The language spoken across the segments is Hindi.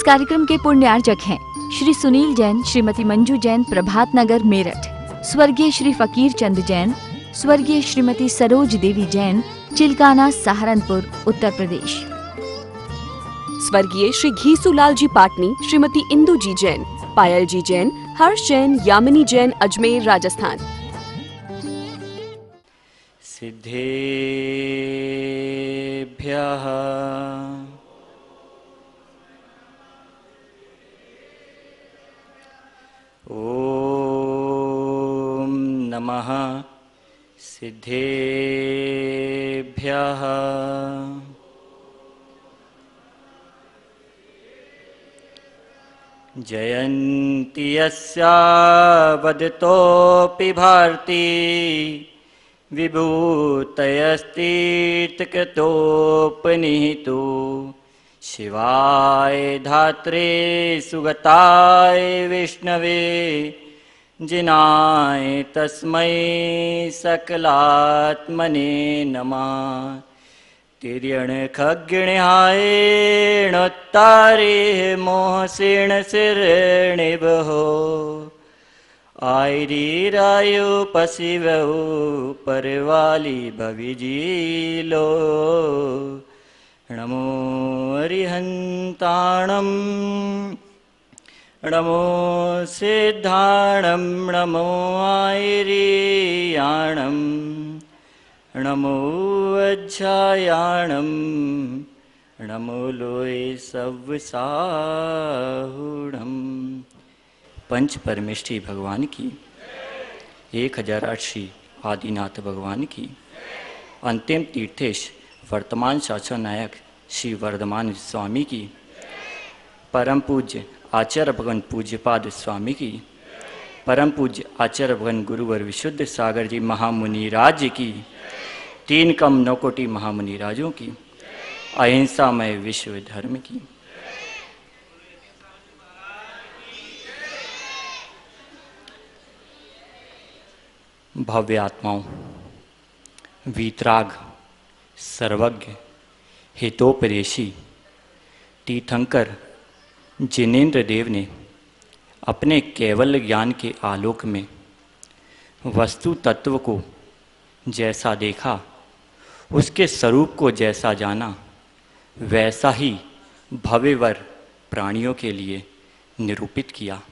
कार्यक्रम के पुण्यार्चक हैं श्री सुनील जैन, श्रीमती मंजू जैन, प्रभात नगर मेरठ। स्वर्गीय श्री फकीर चंद जैन, स्वर्गीय श्रीमती सरोज देवी जैन, चिलकाना, सहारनपुर, उत्तर प्रदेश। स्वर्गीय श्री घीसूलाल जी पाटनी, श्रीमती इंदु जी जैन, पायल जी जैन, हर्ष जैन, यामिनी जैन, अजमेर, राजस्थान। सिद्धेभ्यः ॐ नमः सिद्धेभ्यः। जयन्ति यस्या वदतोऽपि भारती विभूतयस्तीर्थकृतोपनिहितो। शिवाय धात्रे सुगताय विष्णवे जिनाय तस्मै सकलात्मने नमः। तिर्यणखग्गणहायेणोत्तारे मोहसेन शिरणिभो। आयरीरायो पशिवो परवाली भविजीलो। नमो अरिहन्ताणं नमो सिद्धाणं नमो आयरीयाणं नमो अज्जायाणं नमो लोय सव्साहुणम्। पंच परमेष्ठी भगवान की, 1008 श्री आदिनाथ भगवान की, अंतिम तीर्थेश वर्तमान शासन नायक श्री वर्धमान स्वामी की, परम पूज्य आचार्य भगवान पूज्यपाद स्वामी की, परम पूज्य आचार्य भगवान गुरुवर विशुद्ध सागर जी महामुनि राज्य की, 3 कम 9 कोटि महामुनि राजों की, अहिंसामय विश्व धर्म की। भव्य आत्माओं, वीतराग, सर्वज्ञ, हितोपदेशी तीर्थंकर जिनेन्द्र देव ने अपने केवल ज्ञान के आलोक में वस्तु तत्व को जैसा देखा, उसके स्वरूप को जैसा जाना, वैसा ही भव्यवर प्राणियों के लिए निरूपित किया।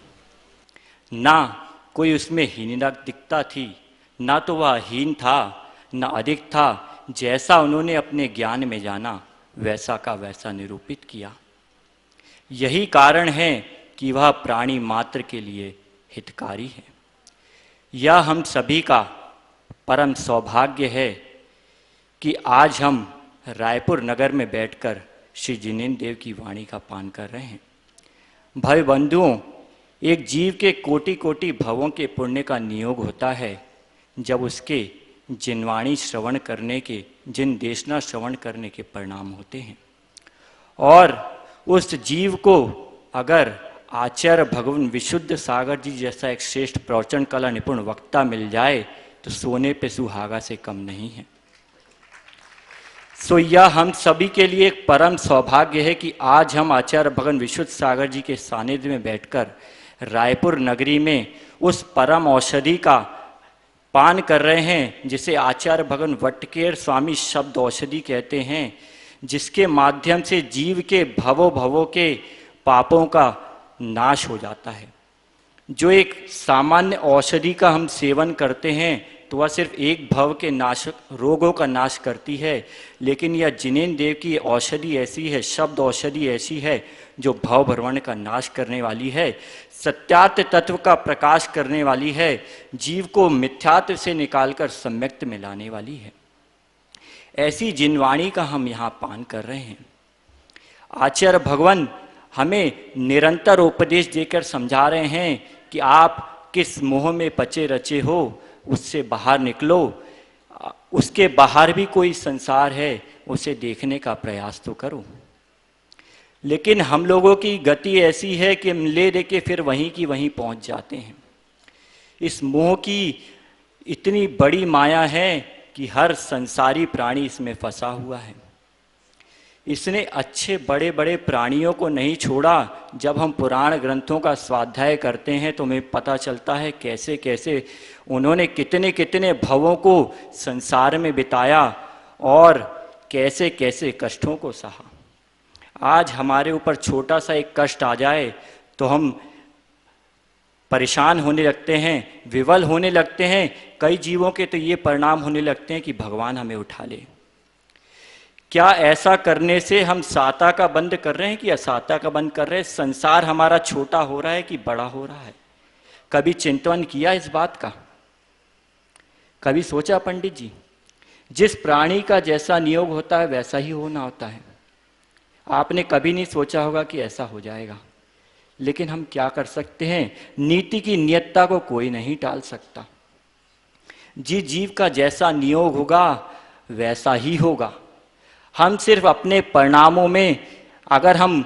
ना कोई उसमें हीनता थी, ना तो वह हीन था, ना अधिक था। जैसा उन्होंने अपने ज्ञान में जाना, वैसा का वैसा निरूपित किया। यही कारण है कि वह प्राणी मात्र के लिए हितकारी है। यह हम सभी का परम सौभाग्य है कि आज हम रायपुर नगर में बैठकर श्री जिनेन्द्र देव की वाणी का पान कर रहे हैं। भाई बंधुओं, एक जीव के कोटि कोटि भवों के पुण्य का नियोग होता है जब उसके जिनवाणी श्रवण करने के, जिन देशना श्रवण करने के परिणाम होते हैं। और उस जीव को अगर आचार्य भगवान विशुद्ध सागर जी जैसा एक श्रेष्ठ प्रवचन कला निपुण वक्ता मिल जाए तो सोने पे सुहागा से कम नहीं है। सो यह हम सभी के लिए एक परम सौभाग्य है कि आज हम आचार्य भगवान विशुद्ध सागर जी के सानिध्य में बैठकर रायपुर नगरी में उस परम औषधि का पान कर रहे हैं जिसे आचार्य भगवान वटकेर स्वामी शब्द औषधि कहते हैं, जिसके माध्यम से जीव के भवों के पापों का नाश हो जाता है। जो एक सामान्य औषधि का हम सेवन करते हैं तो वह सिर्फ एक भव के नाश, रोगों का नाश करती है, लेकिन यह जिनेन्द्र देव की औषधि ऐसी है, शब्द औषधि ऐसी है जो भव भ्रमण का नाश करने वाली है, सत्यार्थ तत्व का प्रकाश करने वाली है, जीव को मिथ्यात्व से निकालकर सम्यक्त में लाने वाली है। ऐसी जिनवाणी का हम यहाँ पान कर रहे हैं। आचार्य भगवान हमें निरंतर उपदेश देकर समझा रहे हैं कि आप किस मोह में पचे रचे हो, उससे बाहर निकलो। उसके बाहर भी कोई संसार है, उसे देखने का प्रयास तो करो। लेकिन हम लोगों की गति ऐसी है कि हम ले दे के फिर वहीं की वहीं पहुंच जाते हैं। इस मोह की इतनी बड़ी माया है कि हर संसारी प्राणी इसमें फंसा हुआ है। इसने अच्छे बड़े बड़े प्राणियों को नहीं छोड़ा। जब हम पुराण ग्रंथों का स्वाध्याय करते हैं तो हमें पता चलता है कैसे कैसे उन्होंने कितने कितने भवों को संसार में बिताया और कैसे कैसे कष्टों को सहा। आज हमारे ऊपर छोटा सा एक कष्ट आ जाए तो हम परेशान होने लगते हैं, विवल होने लगते हैं। कई जीवों के तो ये परिणाम होने लगते हैं कि भगवान हमें उठा ले। क्या ऐसा करने से हम साता का बंद कर रहे हैं कि असाता का बंद कर रहे हैं? संसार हमारा छोटा हो रहा है कि बड़ा हो रहा है? कभी चिंतन किया इस बात का? कभी सोचा पंडित जी? जिस प्राणी का जैसा नियोग होता है वैसा ही होना होता है। आपने कभी नहीं सोचा होगा कि ऐसा हो जाएगा, लेकिन हम क्या कर सकते हैं? नीति की नियतता को कोई नहीं टाल सकता। जिस जीव का जैसा नियोग होगा वैसा ही होगा। हम सिर्फ अपने परिणामों में अगर हम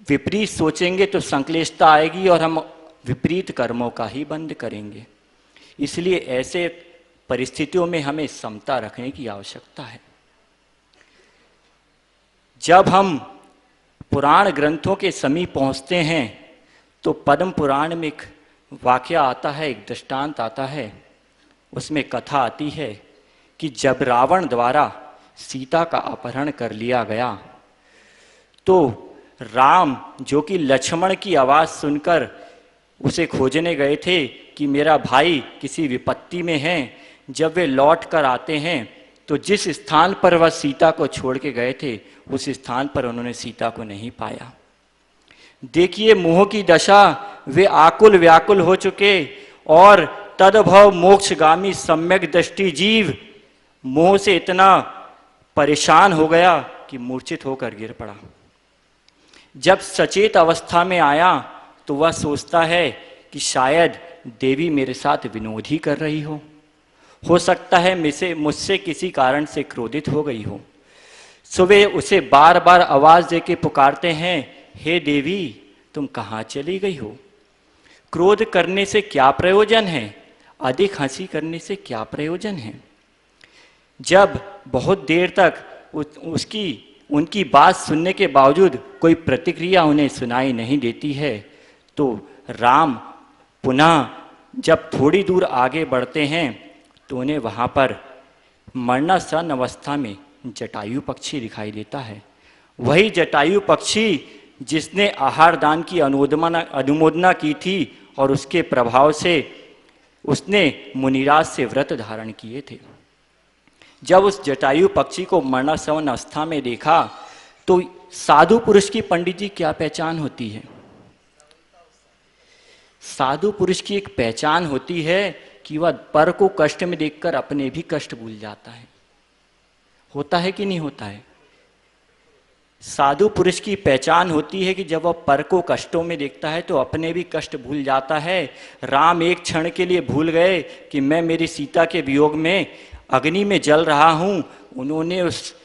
विपरीत सोचेंगे तो संक्लिष्टता आएगी और हम विपरीत कर्मों का ही बंद करेंगे। इसलिए ऐसे परिस्थितियों में हमें समता रखने की आवश्यकता है। जब हम पुराण ग्रंथों के समीप पहुंचते हैं तो पद्म पुराण में एक वाकया आता है, एक दृष्टांत आता है। उसमें कथा आती है कि जब रावण द्वारा सीता का अपहरण कर लिया गया तो राम, जो कि लक्ष्मण की आवाज़ सुनकर उसे खोजने गए थे कि मेरा भाई किसी विपत्ति में है, जब वे लौट कर आते हैं तो जिस स्थान पर वह सीता को छोड़ के गए थे उस स्थान पर उन्होंने सीता को नहीं पाया। देखिए मोह की दशा, वे आकुल व्याकुल हो चुके और तदभव मोक्षगामी सम्यक दृष्टि जीव मोह से इतना परेशान हो गया कि मूर्छित होकर गिर पड़ा। जब सचेत अवस्था में आया तो वह सोचता है कि शायद देवी मेरे साथ विनोद ही कर रही हो सकता है मुझसे किसी कारण से क्रोधित हो गई हो। सो वे उसे बार बार आवाज देके पुकारते हैं, हे देवी तुम कहाँ चली गई हो? क्रोध करने से क्या प्रयोजन है? अधिक हंसी करने से क्या प्रयोजन है? जब बहुत देर तक उनकी बात सुनने के बावजूद कोई प्रतिक्रिया उन्हें सुनाई नहीं देती है तो राम पुनः जब थोड़ी दूर आगे बढ़ते हैं तो उन्हें वहाँ पर मरणासन अवस्था में जटायु पक्षी दिखाई देता है। वही जटायु पक्षी जिसने आहार दान की अनुमोदना की थी और उसके प्रभाव से उसने मुनिराज से व्रत धारण किए थे। जब उस जटायु पक्षी को मरणासन अवस्था में देखा तो साधु पुरुष की पंडित जी क्या पहचान होती है? साधु पुरुष की एक पहचान होती है कि वह पर को कष्ट में देखकर अपने भी कष्ट भूल जाता है। होता है कि नहीं होता है? साधु पुरुष की पहचान होती है कि जब वह पर को कष्टों में देखता है तो अपने भी कष्ट भूल जाता है। राम एक क्षण के लिए भूल गए कि मैं मेरी सीता के वियोग में अग्नि में जल रहा हूं। उन्होंने उस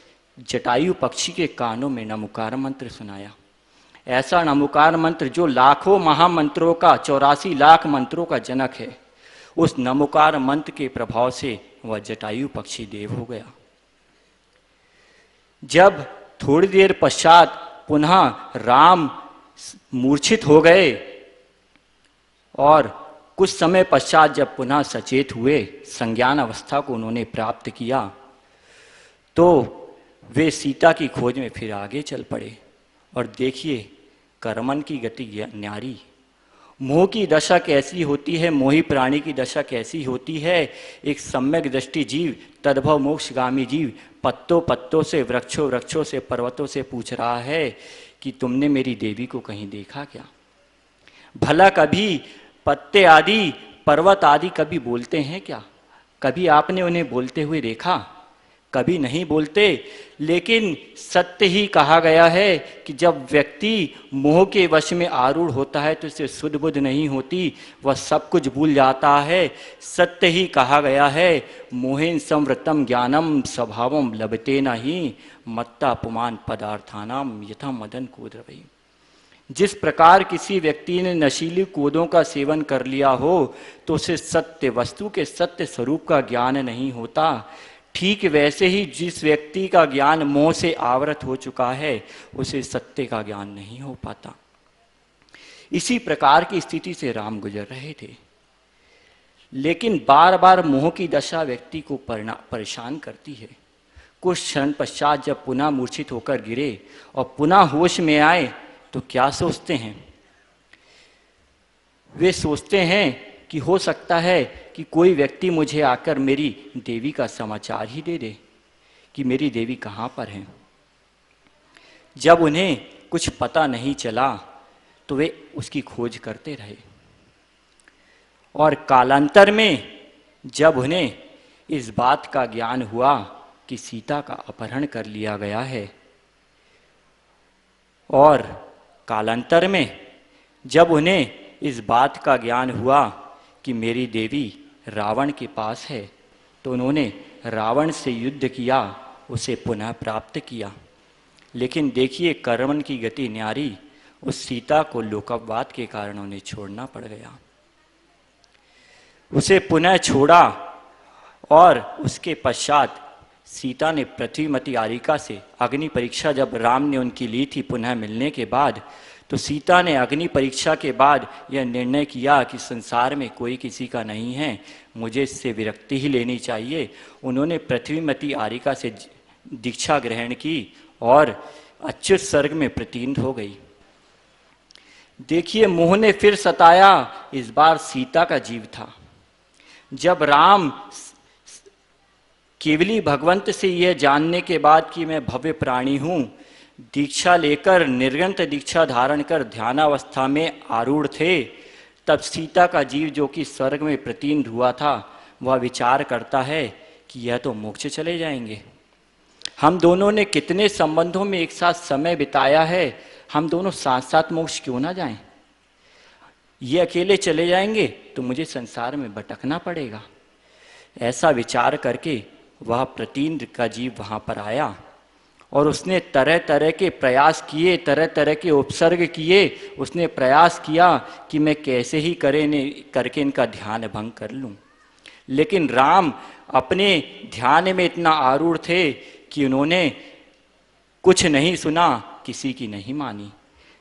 जटायु पक्षी के कानों में नमोकार मंत्र सुनाया। ऐसा नमोकार मंत्र जो लाखों महामंत्रों का 84 लाख मंत्रों का जनक है। उस नमोकार मंत्र के प्रभाव से वह जटायु पक्षी देव हो गया। जब थोड़ी देर पश्चात पुनः राम मूर्छित हो गए और कुछ समय पश्चात जब पुनः सचेत हुए, संज्ञान अवस्था को उन्होंने प्राप्त किया तो वे सीता की खोज में फिर आगे चल पड़े। और देखिए कर्मन की गति न्यारी। मोह की दशा कैसी होती है, मोही प्राणी की दशा कैसी होती है। एक सम्यक दृष्टि जीव, तद्भव मोक्षगामी जीव पत्तों पत्तों से, वृक्षों वृक्षों से, पर्वतों से पूछ रहा है कि तुमने मेरी देवी को कहीं देखा क्या? भला कभी पत्ते आदि, पर्वत आदि कभी बोलते हैं क्या? कभी आपने उन्हें बोलते हुए देखा? कभी नहीं बोलते। लेकिन सत्य ही कहा गया है कि जब व्यक्ति मोह के वश में आरूढ़ होता है तो इसे सुध बुध नहीं होती, वह सब कुछ भूल जाता है। सत्य ही कहा गया है, मोहेन संवृतम ज्ञानम स्वभावम लभते नहीं मत्ता पुमान पदार्थानाम यथा मदन कोद्रवई। जिस प्रकार किसी व्यक्ति ने नशीली कूदों का सेवन कर लिया हो तो उसे सत्य वस्तु के सत्य स्वरूप का ज्ञान नहीं होता। ठीक वैसे ही जिस व्यक्ति का ज्ञान मोह से आवृत हो चुका है उसे सत्य का ज्ञान नहीं हो पाता। इसी प्रकार की स्थिति से राम गुजर रहे थे, लेकिन बार बार मोह की दशा व्यक्ति को परेशान करती है। कुछ क्षण पश्चात जब पुनः मूर्छित होकर गिरे और पुनः होश में आए तो क्या सोचते हैं? वे सोचते हैं कि हो सकता है कि कोई व्यक्ति मुझे आकर मेरी देवी का समाचार ही दे दे कि मेरी देवी कहाँ पर है। जब उन्हें कुछ पता नहीं चला तो वे उसकी खोज करते रहे, और कालांतर में जब उन्हें इस बात का ज्ञान हुआ कि सीता का अपहरण कर लिया गया है, और कालांतर में जब उन्हें इस बात का ज्ञान हुआ कि मेरी देवी रावण के पास है, तो उन्होंने रावण से युद्ध किया, उसे पुनः प्राप्त किया। लेकिन देखिए कर्मन की गति न्यारी, उस सीता को लोकवाद के कारण उन्हें छोड़ना पड़ गया। उसे पुनः छोड़ा और उसके पश्चात सीता ने पृथ्वीमती आरिका से अग्नि परीक्षा जब राम ने उनकी ली थी पुनः मिलने के बाद, तो सीता ने अग्नि परीक्षा के बाद यह निर्णय किया कि संसार में कोई किसी का नहीं है, मुझे इससे विरक्ति ही लेनी चाहिए। उन्होंने पृथ्वीमती आरिका से दीक्षा ग्रहण की और अच्युत सर्ग में प्रतीत हो गई। देखिए मोह ने फिर सताया, इस बार सीता का जीव था। जब राम केवली भगवंत से यह जानने के बाद कि मैं भव्य प्राणी हूँ, दीक्षा लेकर निर्गंत दीक्षा धारण कर ध्यानावस्था में आरूढ़ थे, तब सीता का जीव जो कि स्वर्ग में प्रतीत हुआ था, वह विचार करता है कि यह तो मोक्ष चले जाएंगे। हम दोनों ने कितने संबंधों में एक साथ समय बिताया है, हम दोनों साथ साथ मोक्ष क्यों ना जाएं? ये अकेले चले जाएंगे तो मुझे संसार में भटकना पड़ेगा। ऐसा विचार करके वह प्रतीत का जीव वहाँ पर आया और उसने तरह तरह के प्रयास किए, तरह तरह के उपसर्ग किए। उसने प्रयास किया कि मैं कैसे ही करके इनका ध्यान भंग कर लूं, लेकिन राम अपने ध्यान में इतना आरूढ़ थे कि उन्होंने कुछ नहीं सुना, किसी की नहीं मानी।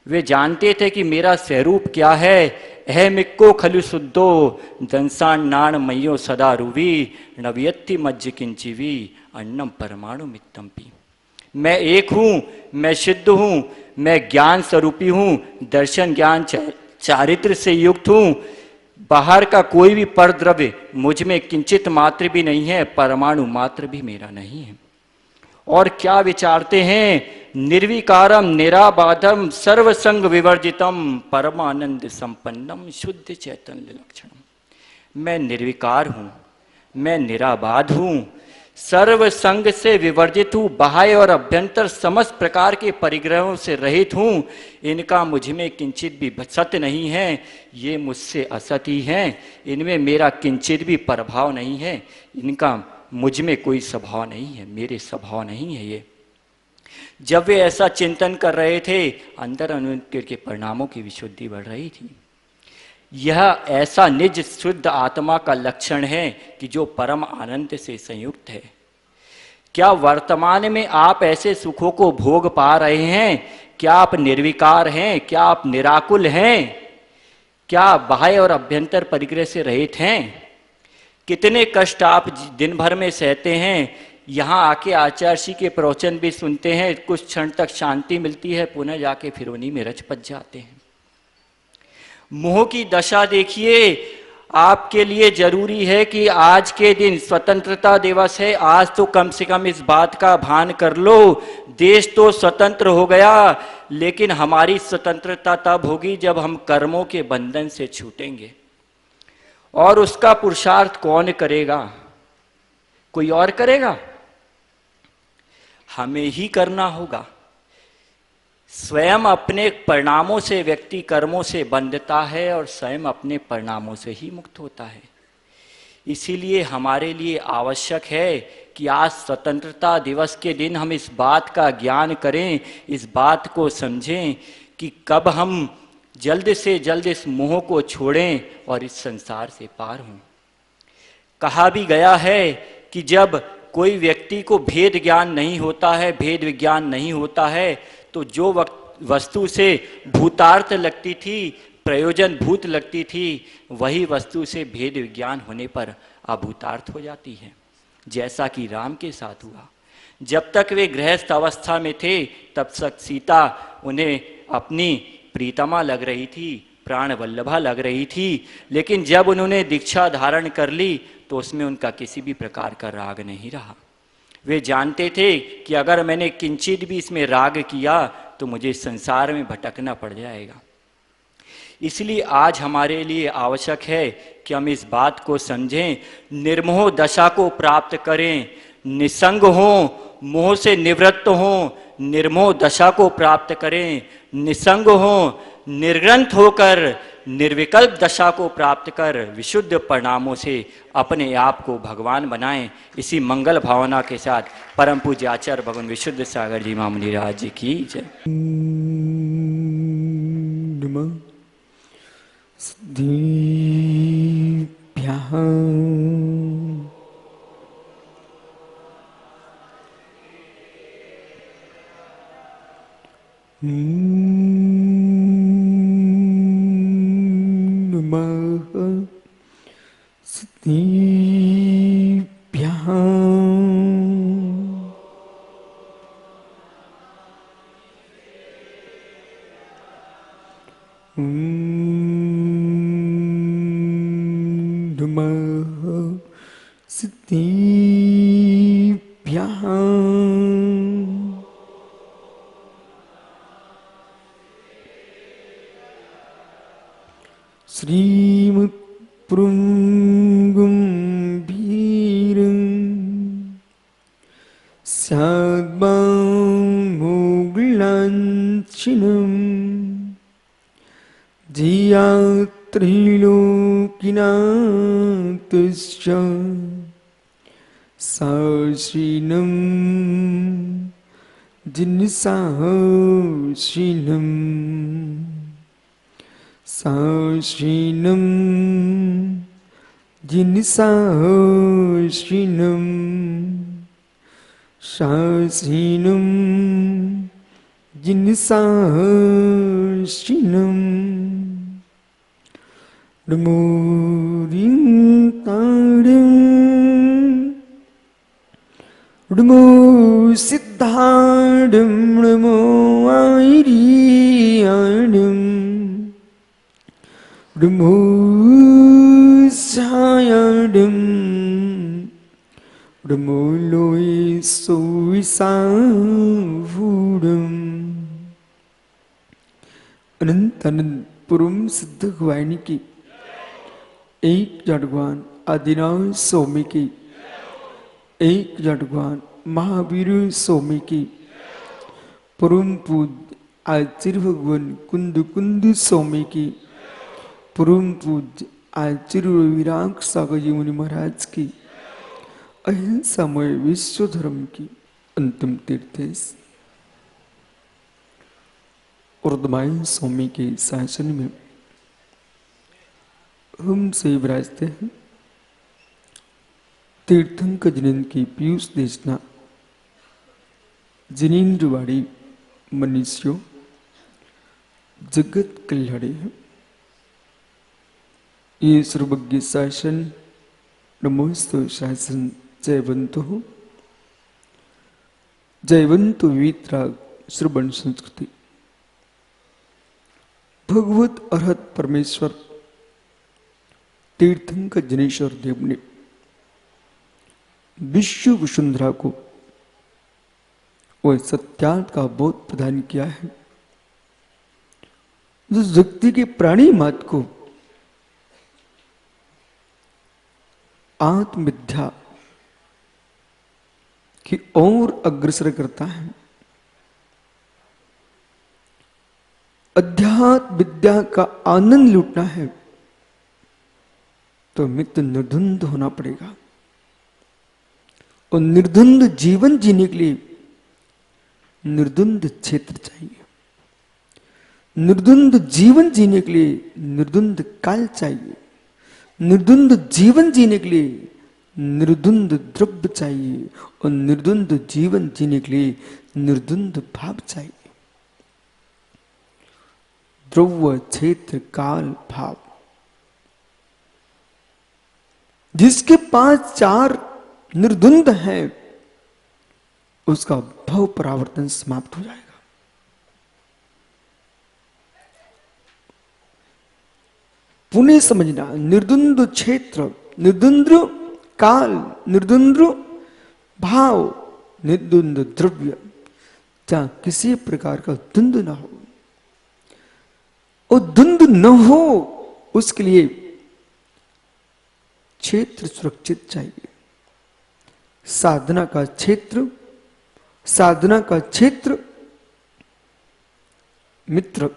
वे जानते थे कि मेरा स्वरूप क्या है। अहमिक्को खलु शुद्धो दंसान नाण मयो सदा रुवी नव्यत्ति मज्ज किंचिवी अन्नम परमाणु मित्तम पी। मैं एक हूँ, मैं शुद्ध हूँ, मैं ज्ञान स्वरूपी हूँ, दर्शन ज्ञान चारित्र से युक्त हूँ। बाहर का कोई भी परद्रव्य मुझ में किंचित मात्र भी नहीं है, परमाणु मात्र भी मेरा नहीं है। और क्या विचारते हैं? निर्विकारम निराबाधम सर्वसंग विवर्जितम परमानंद संपन्नम शुद्ध चैतन्य लक्षणम। मैं निर्विकार हूँ, मैं निराबाध हूँ, सर्व संग से विवर्जित हूँ, बाह्य और अभ्यंतर समस्त प्रकार के परिग्रहों से रहित हूँ। इनका मुझ में किंचित भी सत्य नहीं है, ये मुझसे असत ही हैं। इनमें मेरा किंचित भी प्रभाव नहीं है, इनका मुझ में कोई स्वभाव नहीं है, मेरे स्वभाव नहीं है ये। जब वे ऐसा चिंतन कर रहे थे, अंदर उनके के परिणामों की विशुद्धि बढ़ रही थी। यह ऐसा निज शुद्ध आत्मा का लक्षण है कि जो परम आनंद से संयुक्त है। क्या वर्तमान में आप ऐसे सुखों को भोग पा रहे हैं? क्या आप निर्विकार हैं? क्या आप निराकुल हैं? क्या आप बाह्य और अभ्यंतर परिग्रह से रहित हैं? कितने कष्ट आप दिन भर में सहते हैं। यहाँ आके आचार्य जी के प्रवचन भी सुनते हैं, कुछ क्षण तक शांति मिलती है, पुनः जाके फिर उन्हीं में रच पच जाते हैं। मोह की दशा देखिए। आपके लिए जरूरी है कि आज के दिन स्वतंत्रता दिवस है, आज तो कम से कम इस बात का भान कर लो। देश तो स्वतंत्र हो गया, लेकिन हमारी स्वतंत्रता तब होगी जब हम कर्मों के बंधन से छूटेंगे। और उसका पुरुषार्थ कौन करेगा? कोई और करेगा? हमें ही करना होगा। स्वयं अपने परिणामों से व्यक्ति कर्मों से बंधता है और स्वयं अपने परिणामों से ही मुक्त होता है। इसीलिए हमारे लिए आवश्यक है कि आज स्वतंत्रता दिवस के दिन हम इस बात का ज्ञान करें, इस बात को समझें कि कब हम जल्द से जल्द इस मोह को छोड़ें और इस संसार से पार हों। कहा भी गया है कि जब कोई व्यक्ति को भेद ज्ञान नहीं होता है, भेद विज्ञान नहीं होता है, तो जो वस्तु से भूतार्थ लगती थी, प्रयोजन भूत लगती थी, वही वस्तु से भेद विज्ञान होने पर अभूतार्थ हो जाती है। जैसा कि राम के साथ हुआ। जब तक वे गृहस्थ अवस्था में थे तब तक सीता उन्हें अपनी प्रीतमा लग रही थी, प्राण वल्लभा लग रही थी, लेकिन जब उन्होंने दीक्षा धारण कर ली तो उसमें उनका किसी भी प्रकार का राग नहीं रहा। वे जानते थे कि अगर मैंने किंचित भी इसमें राग किया तो मुझे संसार में भटकना पड़ जाएगा। इसलिए आज हमारे लिए आवश्यक है कि हम इस बात को समझें, निर्मोह दशा को प्राप्त करें, निसंग हों, मोह से निवृत्त हों, निर्मोह दशा को प्राप्त करें, निसंग हों, निर्ग्रंथ होकर निर्विकल्प दशा को प्राप्त कर विशुद्ध परिणामों से अपने आप को भगवान बनाएं। इसी मंगल भावना के साथ परम पूज्य आचार्य भगवान विशुद्ध सागर जी महामुनि राज जी की जय। श्रीमत्पुरुंगुं वीरं स्याद्वांमुग्लाञ्छिनं धिया त्रिलोकिनाथश्च साश्रीनं जिनसाश्रीनम् साश्रीनं जिनसाश्रीनं साश्रीनं जिनसाश्रीनं नमो रिंतारं नमो सिद्धारं नमो आयरियाणं नमो सायाडं नमो लोय सोविसावुडं अनंत अनंत पुरुम सिद्ध वाहिनी की एक जड़वान आदिनाथ स्वामी की एक जड़वान महावीर स्वामी की परम पूज्य आचार्य भगवान कुंद कुंद स्वामी की परम पूज्य आचार्य विराग सागर जी मुनि महाराज की अहिंसामय विश्व धर्म की अंतिम तीर्थेश उर्दमाई स्वामी के शासन में हम से विराजते हैं तीर्थंकर जिनेन्द्र की पीयूष देशना जिनेन्द्रवाड़ी मनुष्यों जगत कल्याणी है। ये सर्वज्ञ शासन नमोस्तु शासन जयवंतो हो, जयवंतो वितराग श्रवण संस्कृति। भगवत अरहत परमेश्वर तीर्थंकर जिनेश्वर देव ने विश्व वसुंधरा को वह सत्यार्थ का बोध प्रदान किया है, जो व्यक्ति के प्राणी मात्र को आत्मविद्या की ओर अग्रसर करता है। अध्यात्म विद्या का आनंद लूटना है तो मित्र निर्धुंध होना पड़ेगा, और निर्धुंध जीवन जीने के लिए निर्धुंध क्षेत्र चाहिए। निर्धुंध जीवन जीने के लिए निर्धुंध काल चाहिए। निर्धुंध जीवन जीने के लिए निर्द्वंद द्रव्य चाहिए और निर्द्वंद जीवन जीने के लिए निर्द्वंद भाव चाहिए। द्रव्य क्षेत्र काल भाव, जिसके पास चार निर्द्वंद है उसका भव परावर्तन समाप्त हो जाएगा। पुनः समझना, निर्द्वंद क्षेत्र, निर्द्वंद काल, निर्द्वंद भाव, निर्द्वंद द्रव्य, जहां किसी प्रकार का द्वंद ना हो, और द्वंद न हो उसके लिए क्षेत्र सुरक्षित चाहिए। साधना का क्षेत्र, साधना का क्षेत्र मित्र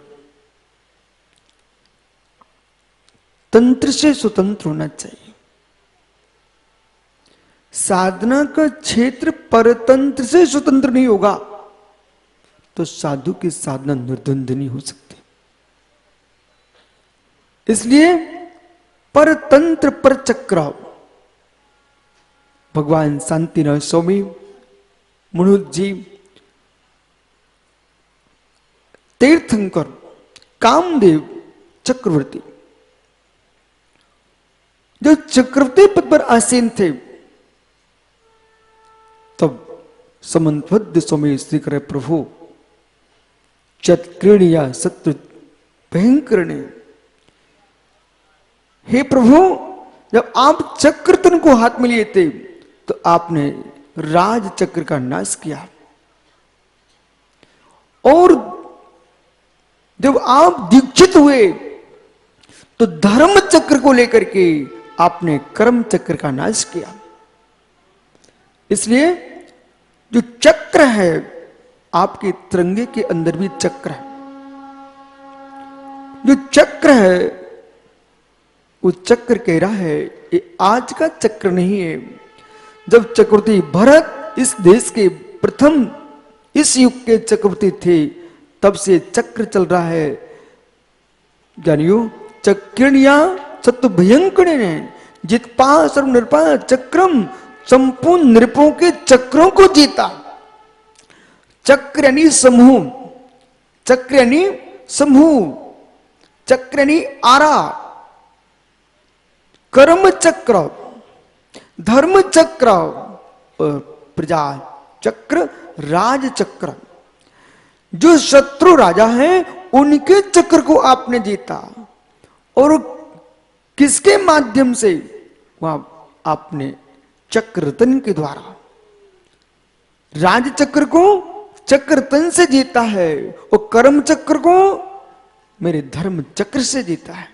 तंत्र से स्वतंत्र होना चाहिए। साधना का क्षेत्र परतंत्र से स्वतंत्र नहीं होगा तो साधु की साधना निर्द्वंद नहीं हो सकती। इसलिए परतंत्र पर चक्र, भगवान शांतिनाथ स्वामी, मनोज जी, तीर्थंकर, कामदेव चक्रवर्ती, जो चक्रवर्ती पद पर आसीन थे, तब समन्वद्ध स्वामी श्री करे प्रभु चक्रणिया शत्रु भयंकर ने, हे प्रभु, जब आप चक्रतन को हाथ में लिए थे तो आपने राज चक्र का नाश किया, और जब आप दीक्षित हुए तो धर्म चक्र को लेकर के आपने कर्म चक्र का नाश किया। इसलिए जो चक्र है, आपके तिरंगे के अंदर भी चक्र है। जो चक्र है वो चक्र कह रहा है ये आज का चक्र नहीं है। जब चक्रवर्ती भरत इस देश के प्रथम इस युग के चक्रवर्ती थे, तब से चक्र चल रहा है। जानियो, चक्रणिया सत्य भयंकर ने जितपा सर्व नृपा चक्रम, संपूर्ण नृपों के चक्रों को जीता। चक्र यानी समूह, चक्र यानी समूह, चक्र यानी आरा, कर्म चक्र, धर्म चक्र, प्रजा चक्र, राज चक्र। जो शत्रु राजा हैं उनके चक्र को आपने जीता, और किसके माध्यम से? वहां आपने चक्रतन के द्वारा राज चक्र को चक्रतन से जीता है, और कर्म चक्र को मेरे धर्म चक्र से जीता है।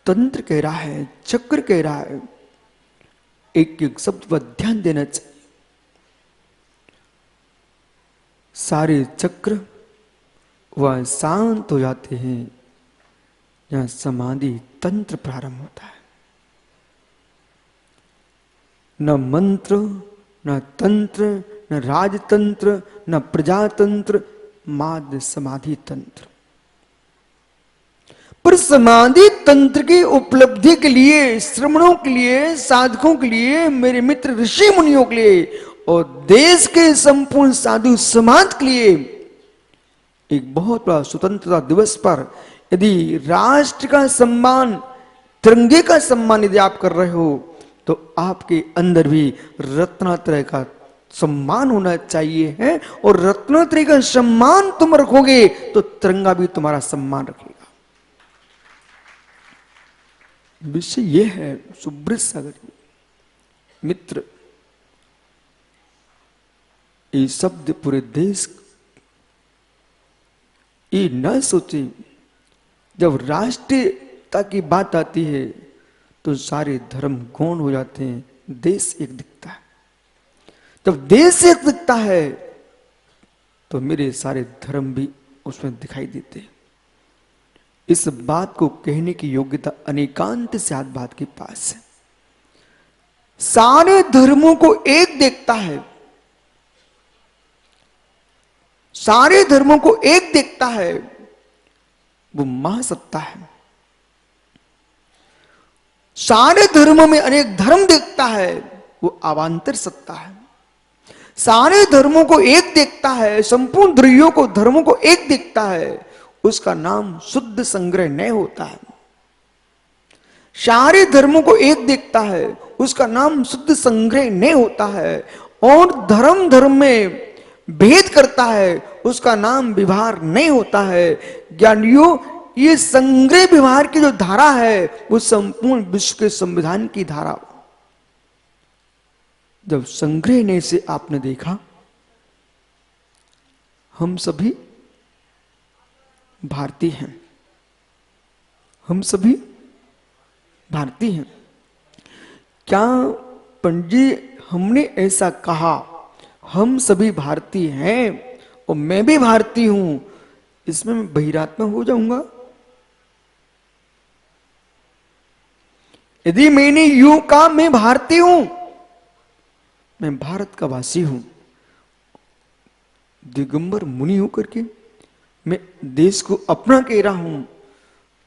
तंत्र कह रहा है, चक्र कह रहा है, एक एक शब्द पर ध्यान देना चाहिए। सारे चक्र वह शांत हो जाते हैं जहां समाधि तंत्र प्रारंभ होता है। न मंत्र, न तंत्र, न राजतंत्र, न प्रजातंत्र, माध्य समाधि तंत्र। पर समाधि तंत्र की उपलब्धि के लिए, श्रमणों के लिए, साधकों के लिए, मेरे मित्र ऋषि मुनियों के लिए और देश के संपूर्ण साधु समाज के लिए एक बहुत बड़ा स्वतंत्रता दिवस पर यदि राष्ट्र का सम्मान, तिरंगे का सम्मान यदि आप कर रहे हो, तो आपके अंदर भी रत्नात्रय का सम्मान होना चाहिए है, और रत्नात्रय का सम्मान तुम रखोगे तो तिरंगा भी तुम्हारा सम्मान रखेगा। विषय यह है सुब्रत सागर मित्र, ये शब्द पूरे देश ये न सोचे। जब राष्ट्रीयता की बात आती है तो सारे धर्म गौण हो जाते हैं, देश एक दिखता है। जब देश एक दिखता है तो मेरे सारे धर्म भी उसमें दिखाई देते हैं। इस बात को कहने की योग्यता अनेकांत सात बात के पास है। सारे धर्मों को एक देखता है, सारे धर्मों को एक देखता है, वो महासत्ता है। सारे धर्मों में अनेक धर्म देखता है, वो अवांतर सत्ता है। सारे धर्मों को एक देखता है, संपूर्ण धर्मों को एक देखता है, उसका नाम शुद्ध संग्रह नहीं होता है। सारे धर्मों को एक देखता है, उसका नाम शुद्ध संग्रह नहीं होता है। और धर्म में भेद करता है, उसका नाम व्यवहार नहीं होता है। ज्ञानियों, ये संग्रह व्यवहार की जो धारा है, वो संपूर्ण विश्व के संविधान की धारा। जब संग्रह ने से आपने देखा, हम सभी भारतीय हैं, हम सभी भारतीय हैं। क्या पंडित जी हमने ऐसा कहा, हम सभी भारतीय हैं और मैं भी भारतीय हूं, इसमें मैं बहिरात्मा हो जाऊंगा? यदि मैंने यूं कहा मैं भारतीय हूं, मैं भारत का वासी हूं, दिगंबर मुनि होकर के मैं देश को अपना कह रहा हूं,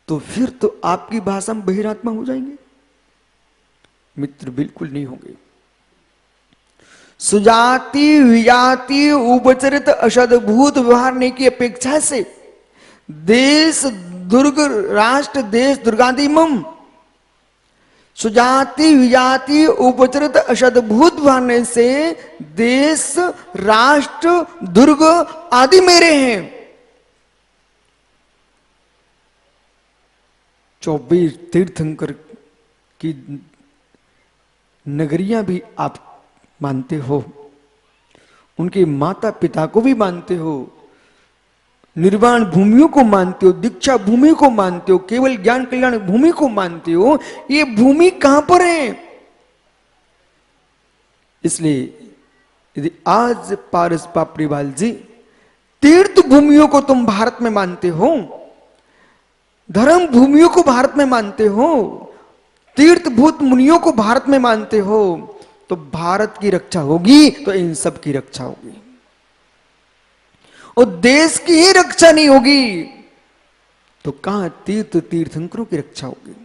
तो फिर तो आपकी भाषा में बहिरात्मा हो जाएंगे? मित्र, बिल्कुल नहीं होंगे। सुजाति विजाति उपचरित अशदभूत व्यवहार की अपेक्षा से देश दुर्ग राष्ट्र देश दुर्गादिमम, सुजाति विजाति उपचरित अशदभूत व्यवहार से देश राष्ट्र दुर्ग आदि मेरे हैं। 24 तीर्थंकर की नगरियां भी आप मानते हो, उनके माता पिता को भी मानते हो, निर्वाण भूमियों को मानते हो, दीक्षा भूमि को मानते हो, केवल ज्ञान कल्याण भूमि को मानते हो। ये भूमि कहां पर है? इसलिए यदि आज पारस पापड़ीवाल जी तीर्थ भूमियों को तुम भारत में मानते हो, धर्म भूमियों को भारत में मानते हो, तीर्थभूत मुनियों को भारत में मानते हो, तो भारत की रक्षा होगी तो इन सब की रक्षा होगी। और देश की ही रक्षा नहीं होगी तो कहां तीर्थंकरों की रक्षा होगी?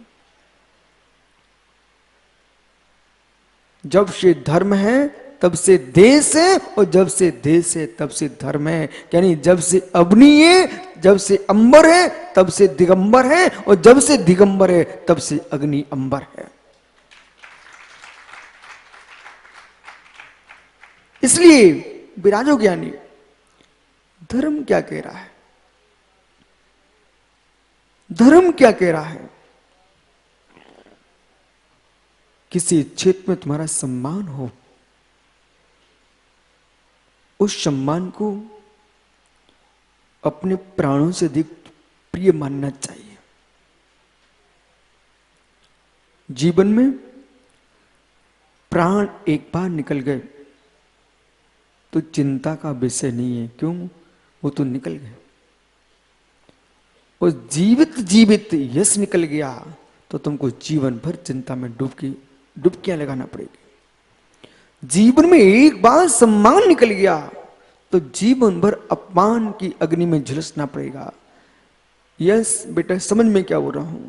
जब से धर्म है तब से देश है, और जब से देश है तब से धर्म है। यानी जब से अग्नि है, जब से अंबर है, तब से दिगंबर है, और जब से दिगंबर है तब से अग्नि अंबर है। इसलिए विराजो ज्ञानी, धर्म क्या कह रहा है? धर्म क्या कह रहा है? किसी क्षेत्र में तुम्हारा सम्मान हो, उस सम्मान को अपने प्राणों से अधिक प्रिय मानना चाहिए। जीवन में प्राण एक बार निकल गए तो चिंता का विषय नहीं है। क्यों? वो तो निकल गए। और जीवित यश निकल गया तो तुमको जीवन भर चिंता में डुबकियां लगाना पड़ेगी। जीवन में एक बार सम्मान निकल गया तो जीवन भर अपमान की अग्नि में झुलसना पड़ेगा। यस बेटा, समझ में क्या हो रहा हूं?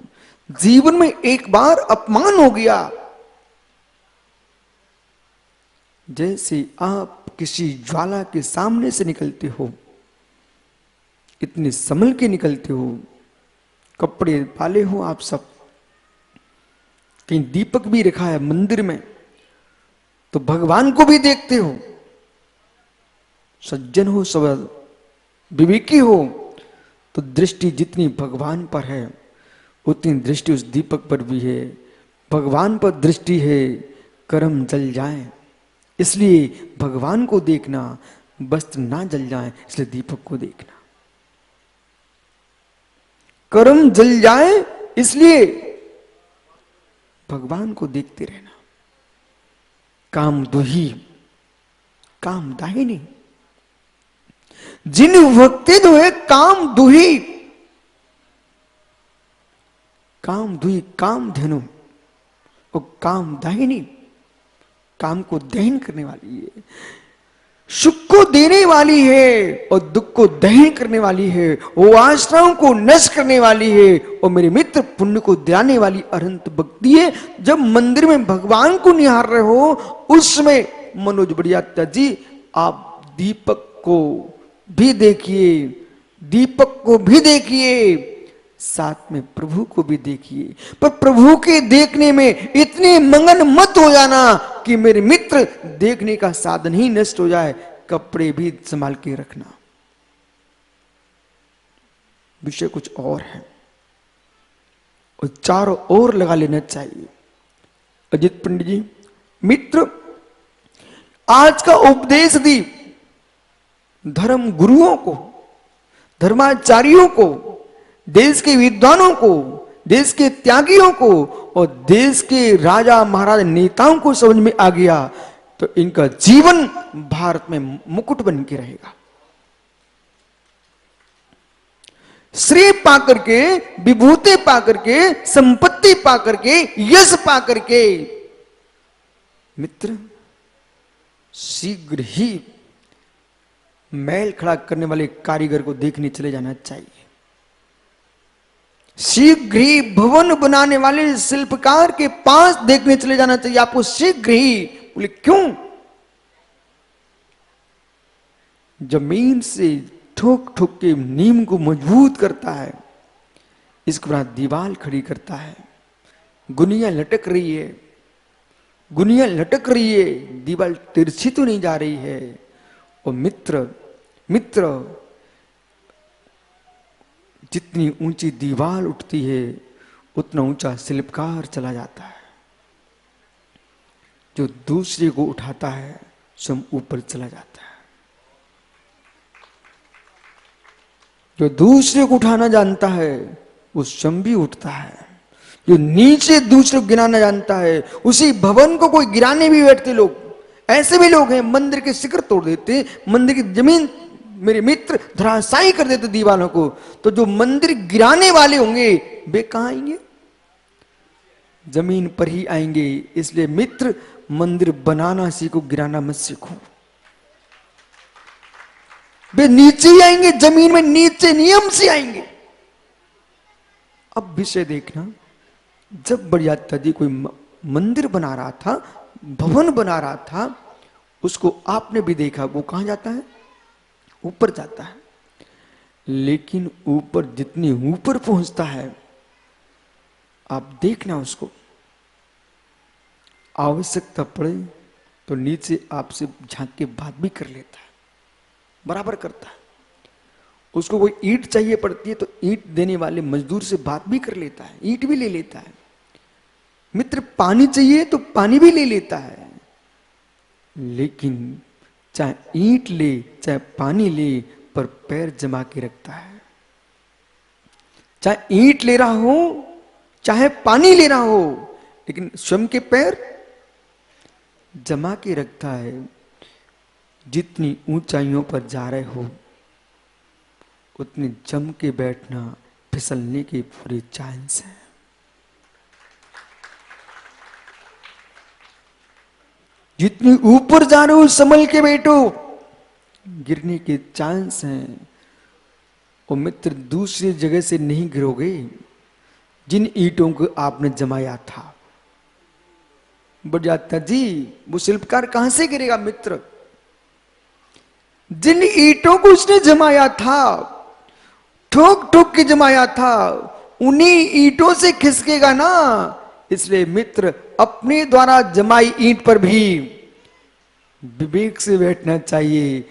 जीवन में एक बार अपमान हो गया, जैसे आप किसी ज्वाला के सामने से निकलते हो, इतने संभल के निकलते हो, कपड़े पाले हो आप सब, कहीं दीपक भी रखा है मंदिर में, तो भगवान को भी देखते हो। सज्जन हो, सब विवेकी हो, तो दृष्टि जितनी भगवान पर है उतनी दृष्टि उस दीपक पर भी है। भगवान पर दृष्टि है, कर्म जल जाए, इसलिए भगवान को देखना, वस्त्र ना जल जाए इसलिए दीपक को देखना। कर्म जल जाए इसलिए भगवान को देखते रहना। काम दुही काम दाहिनी, जिन भक्ति दुहे काम दुही, काम दुही काम धनु और काम दाहिनी, काम को दहन करने वाली है। सुख को देने वाली है और दुख को दहन करने वाली है, वो आश्रमों को नष्ट करने वाली है, और मेरे मित्र पुण्य को दिलाने वाली अनंत भक्ति है। जब मंदिर में भगवान को निहार रहे हो उस समय मनोज बड़ियात्या जी आप दीपक को भी देखिए, दीपक को भी देखिए, साथ में प्रभु को भी देखिए, पर प्रभु के देखने में इतने मगन मत हो जाना कि मेरे मित्र देखने का साधन ही नष्ट हो जाए। कपड़े भी संभाल के रखना। विषय कुछ और है और चारों ओर लगा लेना चाहिए। अजित पंडित जी, मित्र आज का उपदेश दी धर्म गुरुओं को, धर्माचार्यों को, देश के विद्वानों को, देश के त्यागियों को और देश के राजा महाराजा नेताओं को समझ में आ गया तो इनका जीवन भारत में मुकुट बन के रहेगा। श्रेय पाकर के, विभूति पाकर के, संपत्ति पाकर के, यश पाकर के मित्र शीघ्र ही महल खड़ा करने वाले कारीगर को देखने चले जाना चाहिए। शीघ्र ही भवन बनाने वाले शिल्पकार के पास देखने चले जाना चाहिए आपको शीघ्र ही। बोले क्यों? जमीन से ठोक ठोक के नीम को मजबूत करता है, इसके बाद दीवार खड़ी करता है। गुनिया लटक रही है, गुनिया लटक रही है, दीवार तिरछी तो नहीं जा रही है। और मित्र जितनी ऊंची दीवार उठती है उतना ऊंचा शिल्पकार चला जाता है। जो दूसरे को उठाता है स्वयं ऊपर चला जाता है। जो दूसरे को उठाना जानता है वो स्वयं भी उठता है। जो नीचे दूसरे को गिराना जानता है, उसी भवन को कोई गिराने भी बैठते लोग, ऐसे भी लोग हैं। मंदिर के शिखर तोड़ देते, मंदिर की जमीन मेरे मित्र धराशायी कर देते दीवारों को। तो जो मंदिर गिराने वाले होंगे वे कहां आएंगे? जमीन पर ही आएंगे। इसलिए मित्र मंदिर बनाना सीखो, गिराना मत सीखो। वे नीचे ही आएंगे, जमीन में नीचे नियम से आएंगे। अब विषय देखना, जब बड़ियात्या जी कोई मंदिर बना रहा था, भवन बना रहा था, उसको आपने भी देखा, वो कहां जाता है? ऊपर जाता है। लेकिन ऊपर जितनी ऊपर पहुंचता है आप देखना, उसको आवश्यकता पड़े तो नीचे आपसे झांक के बात भी कर लेता है, बराबर करता है। उसको कोई ईंट चाहिए पड़ती है तो ईंट देने वाले मजदूर से बात भी कर लेता है, ईंट भी ले लेता है। मित्र पानी चाहिए तो पानी भी ले लेता है। लेकिन चाहे ईंट ले चाहे पानी ले, पर पैर जमा के रखता है। चाहे ईंट ले रहा हो चाहे पानी ले रहा हो, लेकिन स्वयं के पैर जमा के रखता है। जितनी ऊंचाइयों पर जा रहे हो उतनी जम के बैठना, फिसलने के पूरे चांस है। जितनी ऊपर जा रहे हो संभल के बैठो, गिरने के चांस हैं। और मित्र दूसरी जगह से नहीं गिरोगे जिन ईंटों को आपने जमाया था। बड़ियात्या जी वो शिल्पकार कहां से गिरेगा मित्र? जिन ईंटों को उसने जमाया था, ठोक ठोक के जमाया था, उन्हीं ईंटों से खिसकेगा ना। इसलिए मित्र अपने द्वारा जमाई ईंट पर भी विवेक से बैठना चाहिए।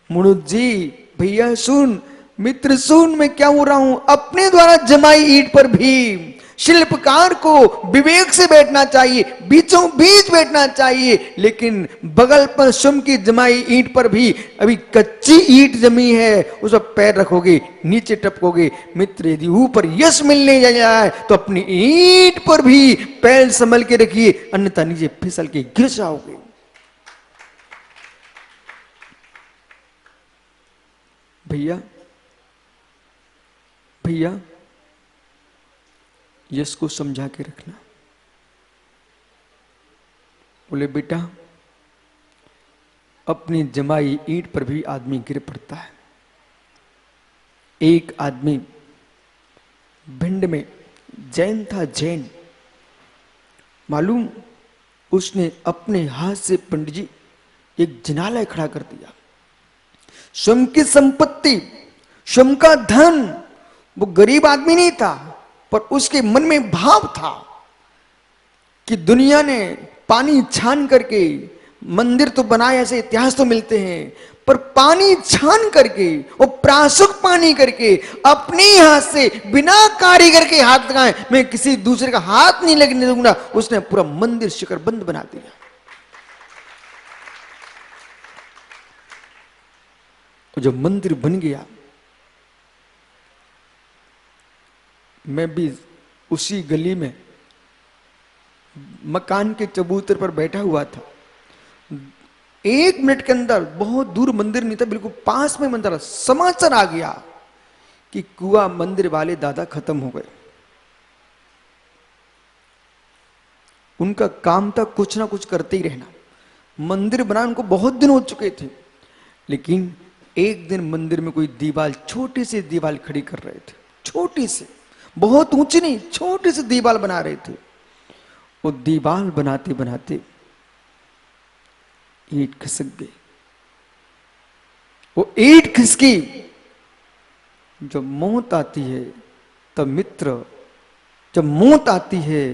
मनोज जी भैया सुन, मित्र सुन, मैं क्या हो रहा हूं? अपने द्वारा जमाई ईंट पर भी शिल्पकार को विवेक से बैठना चाहिए, बीचों बीच बैठना चाहिए। लेकिन बगल पर स्वयं की जमाई ईंट पर भी अभी कच्ची ईंट जमी है, उस पर पैर रखोगे नीचे टपकोगे। मित्र यदि ऊपर यश मिलने जाए तो अपनी ईंट पर भी पैर संभल के रखिए, अन्यथा नीचे फिसल के गिर जाओगे। भैया भैया यश को समझा के रखना। बोले बेटा अपनी जमाई ईंट पर भी आदमी गिर पड़ता है। एक आदमी भिंड में जैन था, जैन, मालूम, उसने अपने हाथ से पंडित जी एक जिनालय खड़ा कर दिया। स्वयं की संपत्ति, स्वयं का धन, वो गरीब आदमी नहीं था, पर उसके मन में भाव था कि दुनिया ने पानी छान करके मंदिर तो बनाए, ऐसे इतिहास तो मिलते हैं, पर पानी छान करके और प्राशुक पानी करके अपने हाथ से बिना कारीगर के हाथ लगाए मैं किसी दूसरे का हाथ नहीं लगने दूंगा, उसने पूरा मंदिर शिखरबंद बना दिया। जब मंदिर बन गया, मैं भी उसी गली में मकान के चबूतर पर बैठा हुआ था। 1 मिनट के अंदर, बहुत दूर मंदिर नहीं था, बिल्कुल पास में मंदिर, समाचार आ गया कि कुआं मंदिर वाले दादा खत्म हो गए। उनका काम था कुछ ना कुछ करते ही रहना। मंदिर बनाने उनको बहुत दिन हो चुके थे, लेकिन एक दिन मंदिर में कोई दीवार, छोटी सी दीवार खड़ी कर रहे थे, छोटी सी, बहुत ऊंची नहीं, छोटी सी दीवार बना रहे थे। वो दीवार बनाते बनाते ईंट खिसक गई। वो ईंट खिसकी। जब मौत आती है तब मित्र, जब मौत आती है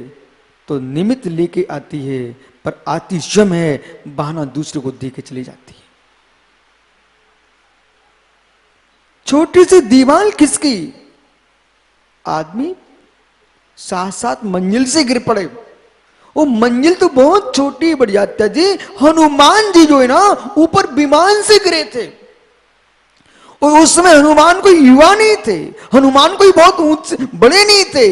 तो निमित्त लेके आती है, पर आती स्वयं है, बहाना दूसरे को दे के चली जाती है। छोटी सी दीवार खिसकी, आदमी 7-7 मंजिल से गिर पड़े। वो मंजिल तो बहुत छोटी बढ़ जाता जी। हनुमान जी जो है ना, ऊपर विमान से गिरे थे, और उस समय हनुमान कोई युवा नहीं थे, हनुमान कोई बहुत ऊंचे बड़े नहीं थे।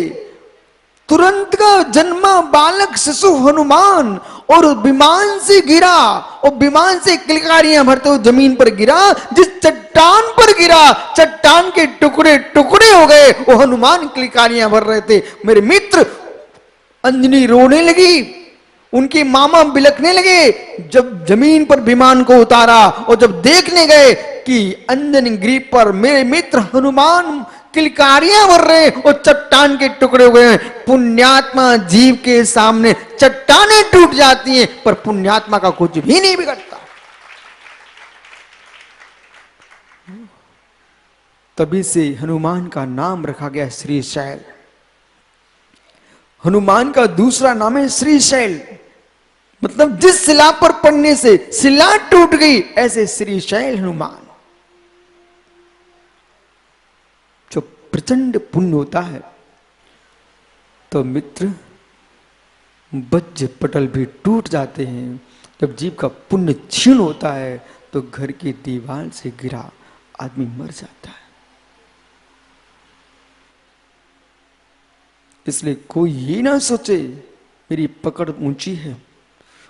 तुरंत का जन्मा बालक शिशु हनुमान, और विमान से गिरा, और विमान से किलकारियां भरते हुए जमीन पर गिरा। जिस चट्टान पर गिरा, चट्टान के टुकड़े टुकड़े हो गए। वो हनुमान किलकारियां भर रहे थे। मेरे मित्र, अंजनी रोने लगी, उनके मामा बिलखने लगे। जब जमीन पर विमान को उतारा और जब देखने गए कि अंजनी गिरी पर मेरे मित्र हनुमान किलकारियां भर रहे और चट्टान के टुकड़े हो गए। पुण्यात्मा जीव के सामने चट्टानें टूट जाती हैं, पर पुण्यात्मा का कुछ भी नहीं बिगड़ता। तभी से हनुमान का नाम रखा गया श्री शैल। हनुमान का दूसरा नाम है श्री शैल, मतलब जिस शिला पर पड़ने से शिला टूट गई, ऐसे श्री शैल हनुमान। जो प्रचंड पुण्य होता है तो मित्र वज्र पटल भी टूट जाते हैं। जब जीव का पुण्य क्षीण होता है तो घर की दीवार से गिरा आदमी मर जाता है। इसलिए कोई ये ना सोचे मेरी पकड़ ऊंची है,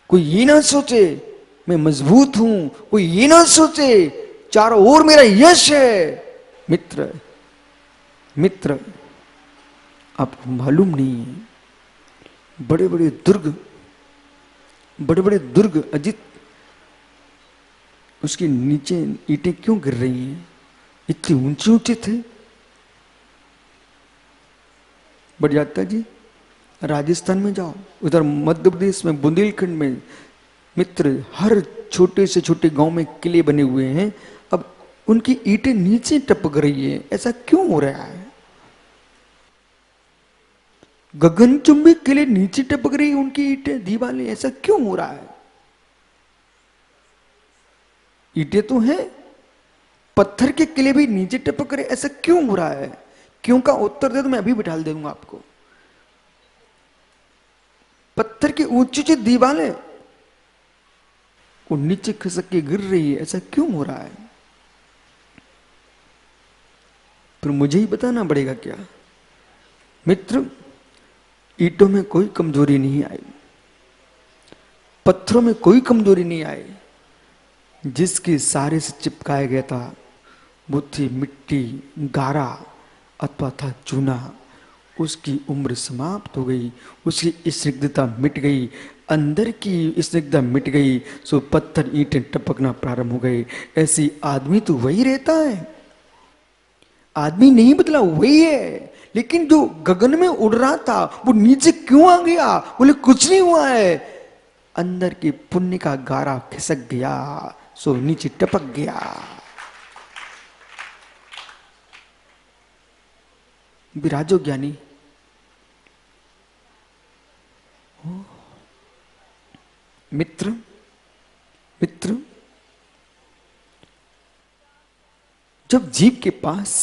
कोई ये ना सोचे मैं मजबूत हूं, कोई ये ना सोचे चारों ओर मेरा यश है। मित्र, मित्र, आपको मालूम नहीं है, बड़े बड़े दुर्ग अजित, उसके नीचे ईंटें क्यों गिर रही हैं? इतनी ऊंचे ऊंचे थे। बढ़ जाता जी, राजस्थान में जाओ, उधर मध्य प्रदेश में बुंदेलखंड में मित्र, हर छोटे से छोटे गांव में किले बने हुए हैं। अब उनकी ईंटें नीचे टपक रही है, ऐसा क्यों हो रहा है? गगनचुंबी किले नीचे टपक रही है, उनकी ईंटें दीवारें, ऐसा क्यों हो रहा है? ईंटें तो हैं, पत्थर के किले भी नीचे टपक रहे, ऐसा क्यों हो रहा है? क्यों का उत्तर दे तो मैं अभी बिठा दूंगा आपको। पत्थर की ऊंची ऊंची दीवारें वो नीचे खिसक के गिर रही है, ऐसा क्यों हो रहा है? फिर मुझे ही बताना पड़ेगा क्या? मित्र, ईंटों में कोई कमजोरी नहीं आई, पत्थरों में कोई कमजोरी नहीं आई। जिसके सारे से चिपकाया गया था वो थी मिट्टी, गारा अथवा था चूना। उसकी उम्र समाप्त हो गई, उसकी स्निग्धता मिट गई, अंदर की स्निग्धता मिट गई, सो पत्थर ईंटें टपकना प्रारंभ हो गए। ऐसी आदमी तो वही रहता है, आदमी नहीं बदला, वही है। लेकिन जो गगन में उड़ रहा था वो नीचे क्यों आ गया? बोले कुछ नहीं हुआ है, अंदर के पुण्य का गारा खिसक गया, सो नीचे टपक गया। विराजो ज्ञानी। मित्र मित्र, जब जीव के पास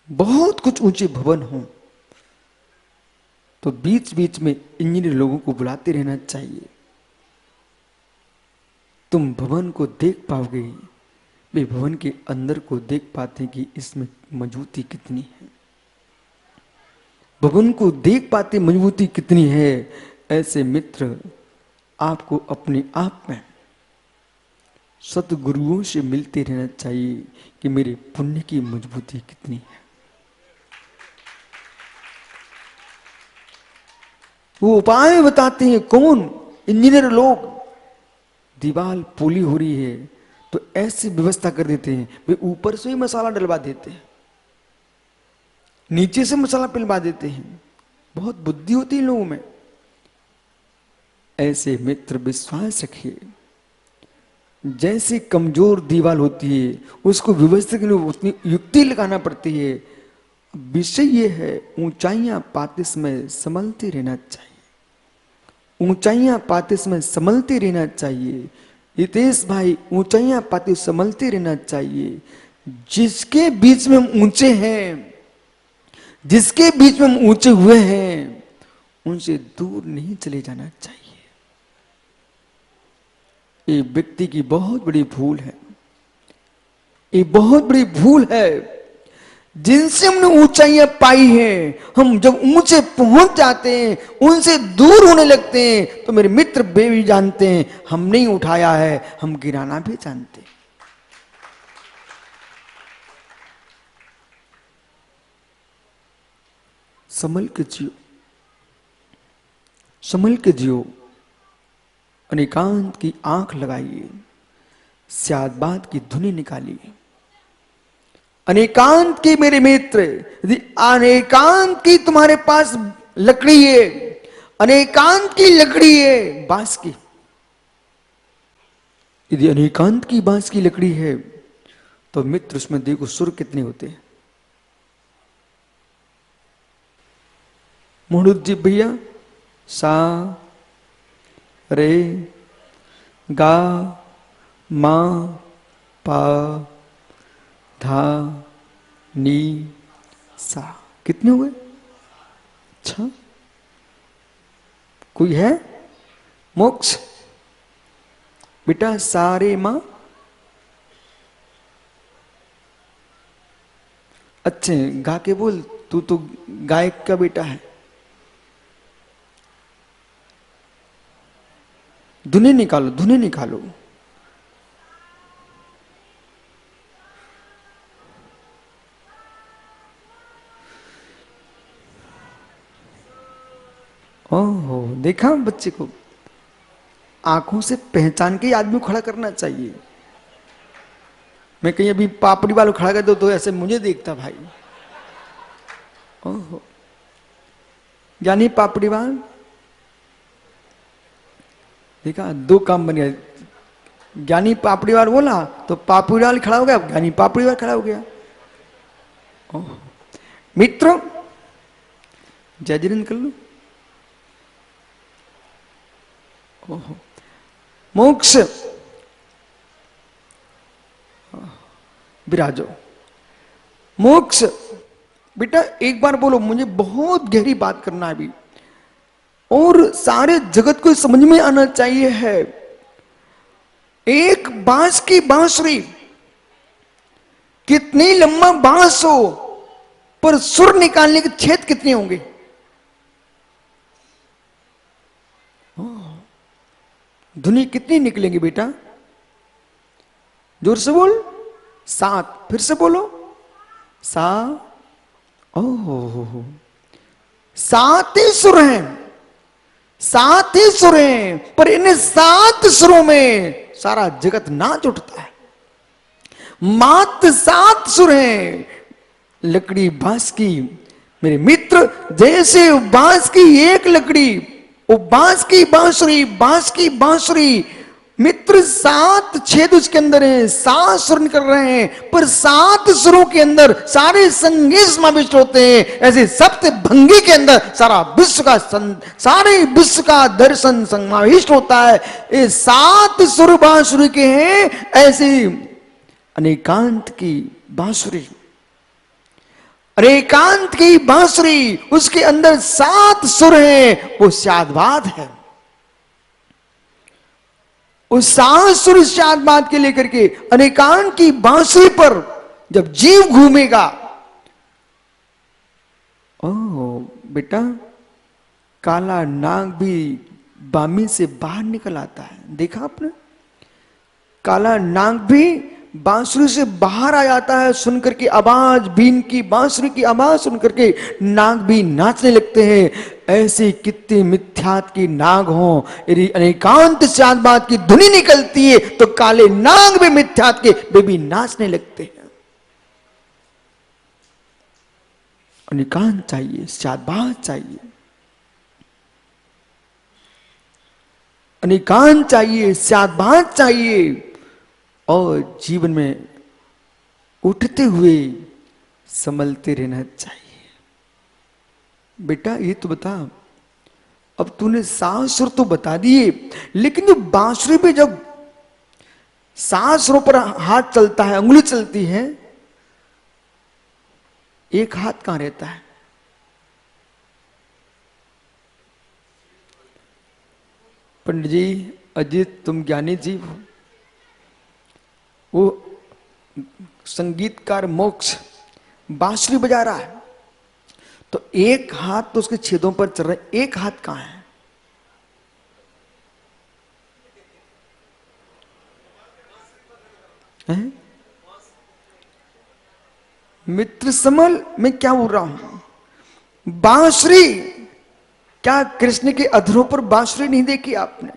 बहुत कुछ ऊंचे भवन हो तो बीच बीच में इंजीनियर लोगों को बुलाते रहना चाहिए। तुम भवन को देख पाओगे, वे भवन के अंदर को देख पाते कि इसमें मजबूती कितनी है, भवन को देख पाते मजबूती कितनी है। ऐसे मित्र आपको अपने आप में सतगुरुओं से मिलते रहना चाहिए कि मेरे पुण्य की मजबूती कितनी है। वो उपाय बताते हैं। कौन? इंजीनियर लोग। दीवार पोली हो रही है तो ऐसी व्यवस्था कर देते हैं, वे ऊपर से ही मसाला डलवा देते हैं, नीचे से मसाला पिलवा देते हैं। बहुत बुद्धि होती है लोगों में। ऐसे मित्र विश्वास रखिए, जैसी कमजोर दीवार होती है उसको व्यवस्थित के लिए उतनी युक्ति लगाना पड़ती है। विषय ये है, ऊंचाइयां पाते समय संभलते रहना चाहिए, ऊंचाइयां पाते समय संभलते रहना चाहिए। हितेश भाई, ऊंचाइयां पाते संभलते रहना चाहिए। जिसके बीच में हम ऊंचे हैं, जिसके बीच में हम ऊंचे हुए हैं, उनसे दूर नहीं चले जाना चाहिए। ये व्यक्ति की बहुत बड़ी भूल है, ये बहुत बड़ी भूल है। जिनसे हमने ऊंचाइयां पाई हैं, हम जब ऊंचे पहुंच जाते हैं, उनसे दूर होने लगते हैं, तो मेरे मित्र वे भी जानते हैं हम नहीं उठाया है, हम गिराना भी जानते हैं। संभल के जियो, संभल के जियो। अनेकांत की आंख लगाइए, स्याद बात की धुनी निकालिए। अनेकांत की मेरे मित्र, यदि अनेकांत की तुम्हारे पास लकड़ी है, अनेकांत की लकड़ी है बांस की, यदि अनेकांत की बांस की लकड़ी है तो मित्र उसमें देखो सुर कितने होते हैं। मोहम्मद जी भैया, सा रे गा मा पा धा नी सा, कितने हुए? अच्छा, कोई है? मोक्ष बेटा, सारे मां। अच्छे गा के बोल, तू तो गायक का बेटा है। धुने निकालो, धुने निकालो। ओहो, देखा बच्चे को? आंखों से पहचान के आदमी को खड़ा करना चाहिए। मैं कहीं अभी पापड़ी वालों खड़ा कर दो तो ऐसे मुझे देखता भाई। ओहो, यानी पापड़ी वाल देखा, दो काम बन गया। ज्ञानी पापड़ी वाल बोला तो पापड़ी वाल खड़ा हो गया, ज्ञानी पापड़ी वाल खड़ा हो गया। ओह मित्र, जय जिनेंद्र कर लो। ओहो, मोक्ष विराजो। मोक्ष बेटा एक बार बोलो, मुझे बहुत गहरी बात करना है अभी, और सारे जगत को समझ में आना चाहिए है। एक बांस की बांसुरी, कितनी लंबा बांस हो, पर सुर निकालने के छेद कितने होंगे? धुनी कितनी निकलेंगी बेटा? जोर से बोल। 7। फिर से बोलो। सा ओह, 7 ही सुर हैं, 7 ही सुर हैं, पर इन 7 सुरों में सारा जगत नाच उठता है। मात्र 7 सुर हैं। लकड़ी बांस की, मेरे मित्र, जैसे बांस की एक लकड़ी, वो बांस की बांसुरी, बांस की बांसुरी, मित्र 7 छेद उसके अंदर है, 7 सुर निकल रहे हैं, पर 7 सुरों के अंदर सारे संगीत समाविष्ट होते हैं। ऐसे सप्त भंगी के अंदर सारा विश्व का सारे विश्व का दर्शन समाविष्ट होता है। ये 7 सुर बांसुरी के हैं। ऐसे अनेकांत की बांसुरी, अनेकांत की बांसुरी, उसके अंदर 7 सुर हैं, वो शादवाद है। उस 7 सुर शादवाद के लेकर के अनेकांत की बांसुरी पर जब जीव घूमेगा, ओह बेटा, काला नाग भी बामी से बाहर निकल आता है। देखा आपने? काला नाग भी बांसुरी से बाहर आ जाता है। सुनकर के आवाज, बीन की बांसुरी की आवाज सुनकर के नाग भी नाचने लगते हैं। ऐसे कितने मिथ्यात की नाग हों, यदि अनेकांत शादवाद की धुनी निकलती है तो काले नाग भी मिथ्यात के वे भी नाचने लगते हैं। अनेकांत चाहिए, शादवाद चाहिए, अनेकांत चाहिए, शादवाद चाहिए, और जीवन में उठते हुए संभलते रहना चाहिए। बेटा ये तो बता, अब तूने 7 सुर तो बता दिए, लेकिन जो बांसुरी पे जब 7 सुरों पर हाथ चलता है, उंगली चलती है, एक हाथ कहां रहता है? पंडित जी, अजीत, तुम ज्ञानी जीव हो। वो संगीतकार मोक्ष बांसुरी बजा रहा है, तो एक हाथ तो उसके छेदों पर चल रहा है, एक हाथ कहां है? हैं? मित्र समल, मैं क्या बोल रहा हूं? बांसुरी, क्या कृष्ण के अधरों पर बांसुरी नहीं देखी आपने?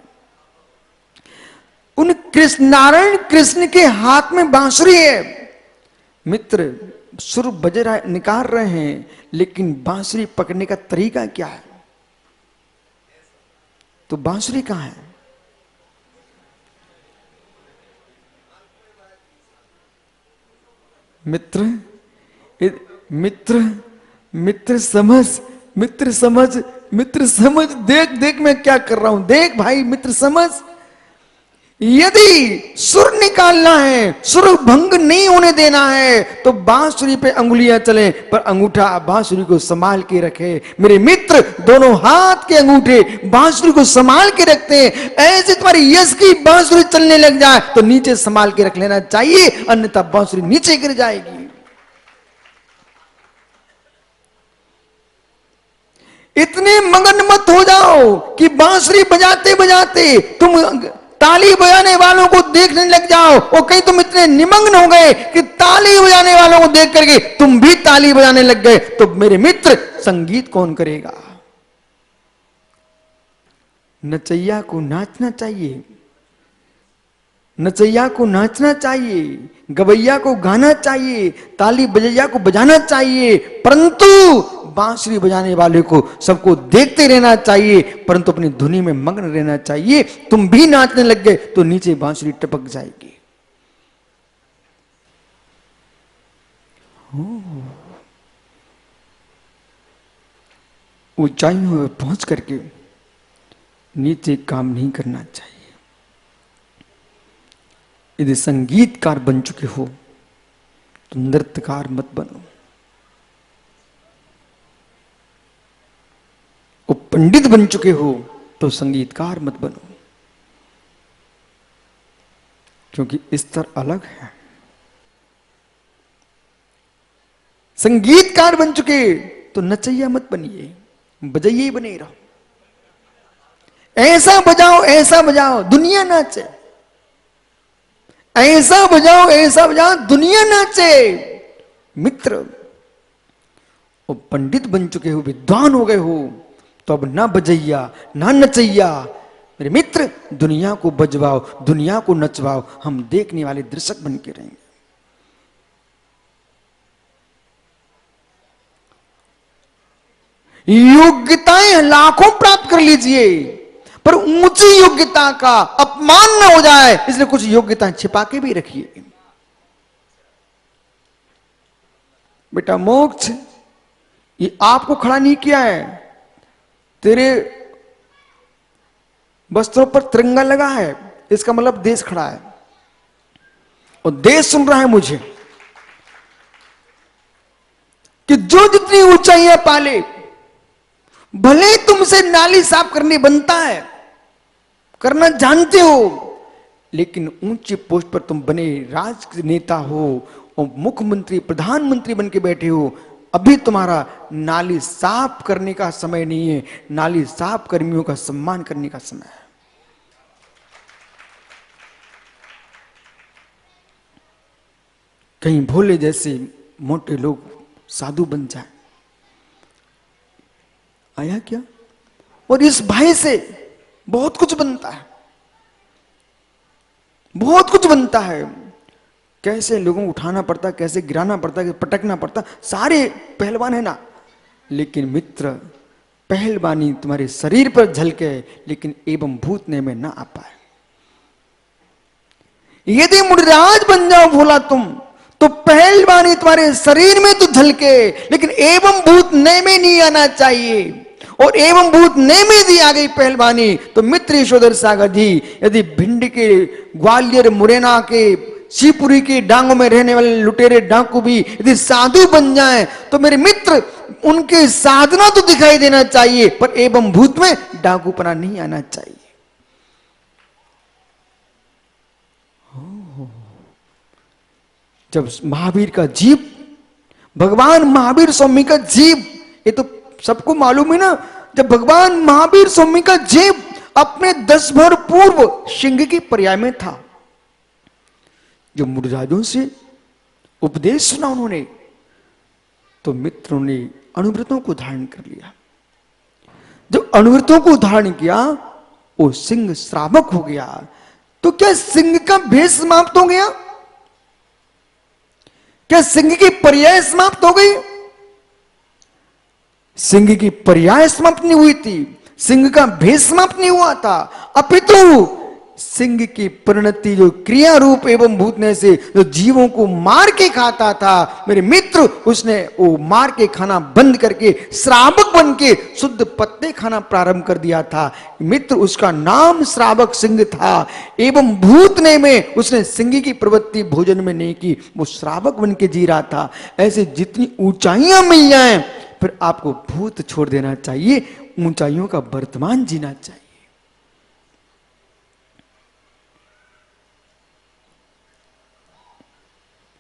उन कृष्ण, नारायण कृष्ण के हाथ में बांसुरी है। मित्र सुर बज रहा है, निकाल रहे हैं, लेकिन बांसुरी पकड़ने का तरीका क्या है? तो बांसुरी कहां है? मित्र, मित्र, मित्र समझ, मित्र समझ, मित्र समझ, देख देख मैं क्या कर रहा हूं, देख भाई, मित्र समझ। यदि सुर निकालना है, सुर भंग नहीं होने देना है, तो बांसुरी पे अंगुलियां चले, पर अंगूठा बांसुरी को संभाल के रखे। मेरे मित्र, दोनों हाथ के अंगूठे बांसुरी को संभाल के रखते हैं। ऐसे तुम्हारी यश की बांसुरी चलने लग जाए तो नीचे संभाल के रख लेना चाहिए, अन्यथा बांसुरी नीचे गिर जाएगी। इतने मगन मत हो जाओ कि बांसुरी बजाते बजाते तुम ताली बजाने वालों को देखने लग जाओ, और कहीं तुम इतने निमग्न हो गए कि ताली बजाने वालों को देख करके तुम भी ताली बजाने लग गए, तो मेरे मित्र संगीत कौन करेगा? नचैया को नाचना चाहिए, नचैया को नाचना चाहिए, गवैया को गाना चाहिए, ताली बजैया को बजाना चाहिए, परंतु बांसुरी बजाने वाले को सबको देखते रहना चाहिए, परंतु अपनी धुनी में मग्न रहना चाहिए। तुम भी नाचने लग गए तो नीचे बांसुरी टपक जाएगी। ऊंचाइयों में पहुंच करके नीचे काम नहीं करना चाहिए। यदि संगीतकार बन चुके हो तो नृत्यकार मत बनो, वो पंडित बन चुके हो तो संगीतकार मत बनो, क्योंकि स्तर अलग है। संगीतकार बन चुके तो नचैया मत बनिए, बजाइए बने रहो। ऐसा बजाओ, ऐसा बजाओ दुनिया नाचे, ऐसा बजाओ, ऐसा बजाओ दुनिया नाचे। मित्र, और पंडित बन चुके हो, विद्वान हो गए हो, तो अब ना बजैया ना नचैया, मेरे मित्र दुनिया को बजवाओ, दुनिया को नचवाओ, हम देखने वाले दर्शक बन के रहेंगे। योग्यताएं लाखों प्राप्त कर लीजिए, पर ऊंची योग्यता का अपमान न हो जाए, इसलिए कुछ योग्यताएं छिपा के भी रखिए। बेटा मोक्ष ये आपको खड़ा नहीं किया है, तेरे वस्त्रों पर तिरंगा लगा है, इसका मतलब देश खड़ा है और देश सुन रहा है मुझे, कि जो जितनी ऊंचाइयां पाले, भले तुमसे नाली साफ करनी बनता है, करना जानते हो, लेकिन ऊंची पोस्ट पर तुम बने राजनेता हो और मुख्यमंत्री प्रधानमंत्री बन के बैठे हो, अभी तुम्हारा नाली साफ करने का समय नहीं है, नाली साफ कर्मियों का सम्मान करने का समय है। कहीं भोले जैसे मोटे लोग साधु बन जाए, आया क्या? और इस भय से बहुत कुछ बनता है, बहुत कुछ बनता है। कैसे लोगों को उठाना पड़ता, कैसे गिराना पड़ता, कैसे पटकना पड़ता, सारे पहलवान है ना। लेकिन मित्र, पहलवानी तुम्हारे शरीर पर झलके, लेकिन एवं भूतने में ना आ पाए। यदि मुनिराज बन जाओ भोला तुम, तो पहलवानी तुम्हारे शरीर में तो झलके, लेकिन एवं भूत नए में नहीं आना चाहिए। और एवं भूत नए में दी आ गई पहलवानी, तो मित्र यशोधर सागर जी, यदि भिंड के, ग्वालियर, मुरैना के, शिवपुरी के डांगों में रहने वाले लुटेरे डाकू भी यदि साधु बन जाएं, तो मेरे मित्र उनके साधना तो दिखाई देना चाहिए, पर एवं भूत में डाकूपना नहीं आना चाहिए। जब महावीर का जीव, भगवान महावीर स्वामी का जीव, ये तो सबको मालूम है ना, जब भगवान महावीर स्वामी का जीव अपने 10 भर पूर्व सिंह की पर्याय में था, जो मुनिराजों से उपदेश सुना उन्होंने, तो मित्रों ने अनुव्रतों को धारण कर लिया। जब अनुव्रतों को धारण किया, वो सिंह श्रावक हो गया। तो क्या सिंह का भेष समाप्त हो गया? क्या सिंह की पर्याय समाप्त हो गई? सिंह की पर्याय समाप्त नहीं हुई थी, सिंह का भेष समाप्त नहीं हुआ था, अपितु सिंह की परिणति जो क्रिया रूप एवं भूतने से जो जीवों को मार के खाता था, मेरे मित्र, उसने वो मार के खाना बंद करके श्रावक बन के शुद्ध पत्ते खाना प्रारंभ कर दिया था। मित्र, उसका नाम श्रावक सिंह था। एवं भूतने में उसने सिंह की प्रवृत्ति भोजन में नहीं की, वो श्रावक बन के जी रहा था। ऐसे जितनी ऊंचाइयां मिल जाएं, फिर आपको भूत छोड़ देना चाहिए, ऊंचाइयों का वर्तमान जीना चाहिए।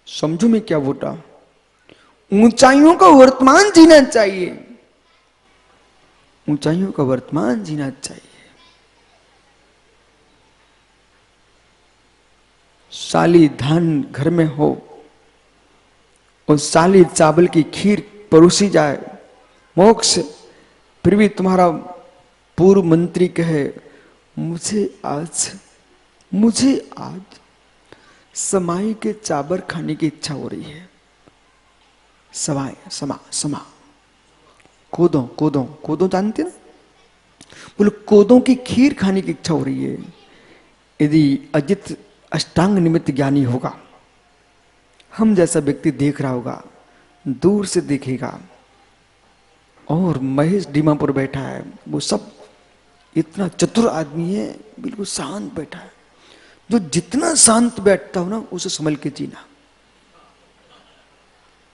समझो मैं क्या बोला? ऊंचाइयों का वर्तमान जीना चाहिए, ऊंचाइयों का वर्तमान जीना चाहिए। साली धान घर में हो और साली चावल की खीर परोसी जाए, मोक्ष, फिर भी तुम्हारा पूर्व मंत्री कहे, मुझे आज समाई के चावल खाने की इच्छा हो रही है। समा कोदों जानते ना? बोले कोदों की खीर खाने की इच्छा हो रही है। यदि अजित अष्टांग निमित्त ज्ञानी होगा, हम जैसा व्यक्ति देख रहा होगा, दूर से देखेगा, और महेश डीमापुर बैठा है, वो सब इतना चतुर आदमी है, बिल्कुल शांत बैठा है। जो जितना शांत बैठता हो ना, उसे संभल के जीना।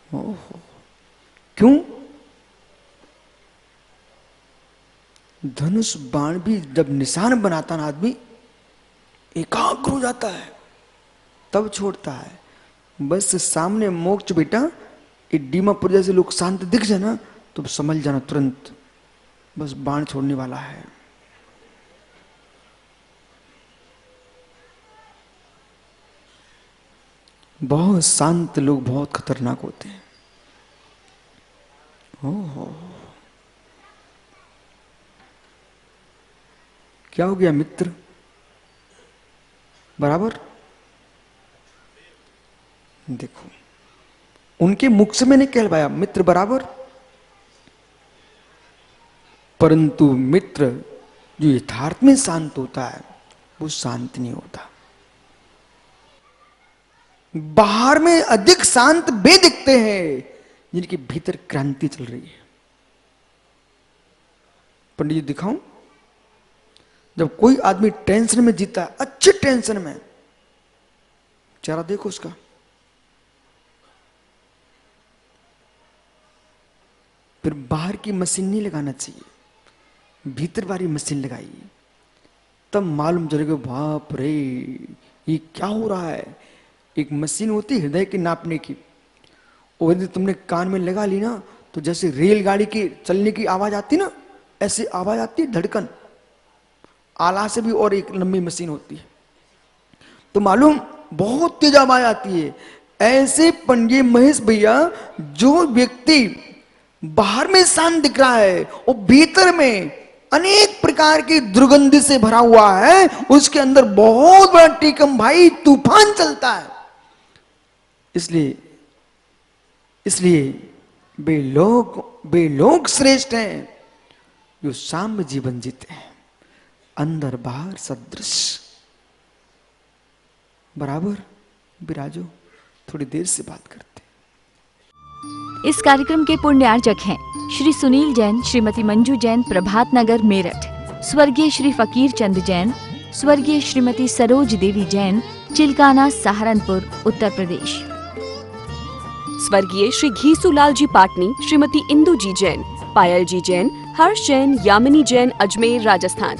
ओहो, क्यों? धनुष बाण भी जब निशान बनाता ना आदमी, एकाग्र हो जाता है, तब छोड़ता है। बस सामने मोक्ष बेटा, डीमापुर जैसे लोग शांत दिख जाए ना, तो समझ जाना तुरंत, बस बाण छोड़ने वाला है। बहुत शांत लोग बहुत खतरनाक होते हैं। क्या हो गया मित्र? बराबर? देखो, उनके मुख से मैंने कहलवाया मित्र बराबर, परंतु मित्र जो यथार्थ में शांत होता है वो शांत नहीं होता। बाहर में अधिक शांत वे दिखते हैं जिनके भीतर क्रांति चल रही है। पंडित जी दिखाऊं, जब कोई आदमी टेंशन में जीता है, अच्छे टेंशन में, चेहरा देखो उसका, फिर बाहर की मशीन नहीं लगाना चाहिए, भीतर वाली मशीन लगाइए, तब मालूम चलेगा बाप रे ये क्या हो रहा है। एक मशीन होती है हृदय की नापने की, और यदि तुमने कान में लगा ली ना तो जैसे रेलगाड़ी की चलने की आवाज आती ना, ऐसी आवाज आती है, धड़कन। आला से भी और एक लंबी मशीन होती है, तो मालूम बहुत तेज आवाज आती है। ऐसे पंडित महेश भैया, जो व्यक्ति बाहर में शांत दिख रहा है और भीतर में अनेक प्रकार की दुर्गंध से भरा हुआ है, उसके अंदर बहुत बड़ा टीकम भाई तूफान चलता है। इसलिए वे लोग श्रेष्ठ हैं जो साम्य जीवन जीते हैं, अंदर बाहर सदृश। बराबर विराजो, थोड़ी देर से बात करते। इस कार्यक्रम के पुण्यार्चक हैं श्री सुनील जैन, श्रीमती मंजू जैन, प्रभात नगर मेरठ। स्वर्गीय श्री फकीर चंद जैन, स्वर्गीय श्रीमती सरोज देवी जैन, चिलकाना सहारनपुर, उत्तर प्रदेश। स्वर्गीय श्री घीसूलाल जी पाटनी, श्रीमती इंदू जी जैन, पायल जी जैन, हर्ष जैन, यामिनी जैन, अजमेर, राजस्थान।